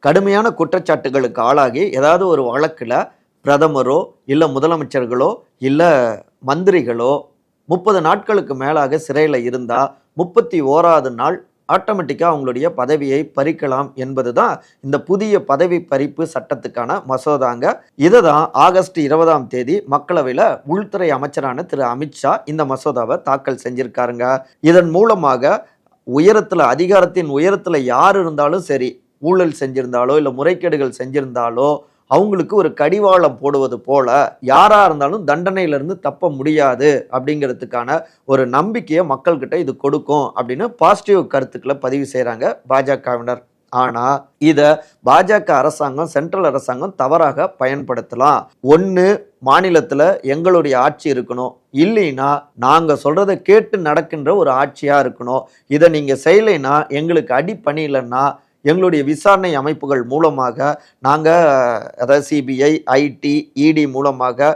கடுமையான குற்றச்சாட்டுகளுக்கு ஆளாகி ஏதாவது ஒரு வழக்குல பிரதமரோ, இல்ல முதலமைச்சர்களோ, இல்ல மந்திரிகளோ 30 நாட்களுக்கு மேலாக சிறையில இருந்தா 31வது நாள் ஆட்டோமேட்டிக்கா அவங்களுடைய பதவியை பறிக்கலாம் என்பதுதான் இந்த புதிய பதவி பறிப்பு சட்டத்துக்கான மசோதாங்க. இத தான் ஆகஸ்ட் 20ஆம் தேதி மக்களவையில உள்துறை அமைச்சரான திரு அமித்ஷா இந்த மசோதாவை தாக்கல் செஞ்சிருக்காருங்க. இதன் மூலமாக அதிகாரத்தின் உயரத்துல யார் இருந்தாலும் சரி, ஊழல் செஞ்சிருந்தாலோ இல்ல முறைகேடுகள் செஞ்சிருந்தாலோ அவங்களுக்கு ஒரு கடிவாளம் போடுவது போல யாரா இருந்தாலும் தண்டனையிலிருந்து தப்ப முடியாது அப்படிங்கிறதுக்கான ஒரு நம்பிக்கையை மக்கள்கிட்ட இது கொடுக்கும் அப்படின்னு பாசிட்டிவ் கருத்துக்களை பதிவு செய்யறாங்க பாஜகவினர். ஆனா இத பாஜக அரசாங்கம், சென்ட்ரல் அரசாங்கம் தவறாக பயன்படுத்தலாம். ஒன்னு மாநிலத்துல எங்களுடைய ஆட்சி இருக்கணும், இல்லைன்னா நாங்க சொல்றதை கேட்டு நடக்கின்ற ஒரு ஆட்சியா இருக்கணும். இதை நீங்க செய்யலைன்னா, எங்களுக்கு அடி பணியலைன்னா எங்களுடைய விசாரணை அமைப்புகள் மூலமாக நாங்கள், அதாவது சிபிஐ, ஐடி, இடி மூலமாக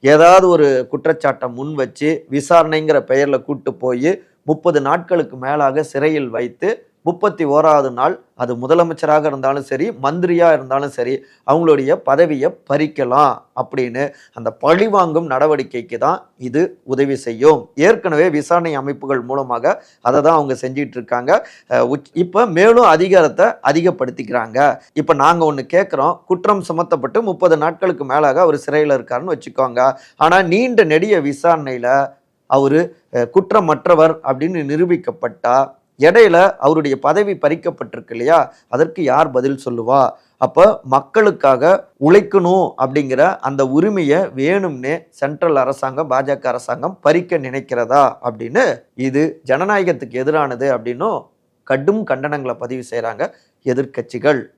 ஏதாவது ஒரு குற்றச்சாட்டை முன் வச்சு விசாரணைங்கிற பெயரில் கூட்டு போய் 30 நாட்களுக்கு மேலாக சிறையில் வைத்து 31வது நாள் அது முதலமைச்சராக இருந்தாலும் சரி, மந்திரியா இருந்தாலும் சரி, அவங்களுடைய பதவியை பறிக்கலாம் அப்படின்னு அந்த பழிவாங்கும் நடவடிக்கைக்கு தான் இது உதவி செய்யும். ஏற்கனவே விசாரணை அமைப்புகள் மூலமாக அதை தான் அவங்க செஞ்சிட்டு இருக்காங்க. இப்ப மேலும் அதிகாரத்தை அதிகப்படுத்திக்கிறாங்க. இப்ப நாங்க ஒண்ணு கேட்கிறோம், குற்றம் சுமத்தப்பட்டு 30 நாட்களுக்கு மேலாக அவர் சிறையில் இருக்காருன்னு வச்சுக்கோங்க. ஆனா நீண்ட நெடிய விசாரணையில அவரு குற்றமற்றவர் அப்படின்னு நிரூபிக்கப்பட்டா இடையில அவருடைய பதவி பறிக்கப்பட்டிருக்கு இல்லையா, அதற்கு யார் பதில் சொல்லுவா? அப்ப மக்களுக்காக உழைக்கணும் அப்படிங்கிற அந்த உரிமையை வேணும்னே சென்ட்ரல் அரசாங்கம், பாஜக அரசாங்கம் பறிக்க நினைக்கிறதா அப்படின்னு இது ஜனநாயகத்துக்கு எதிரானது அப்படின்னும் கடும் கண்டனங்களை பதிவு செய்யறாங்க எதிர்கட்சிகள்.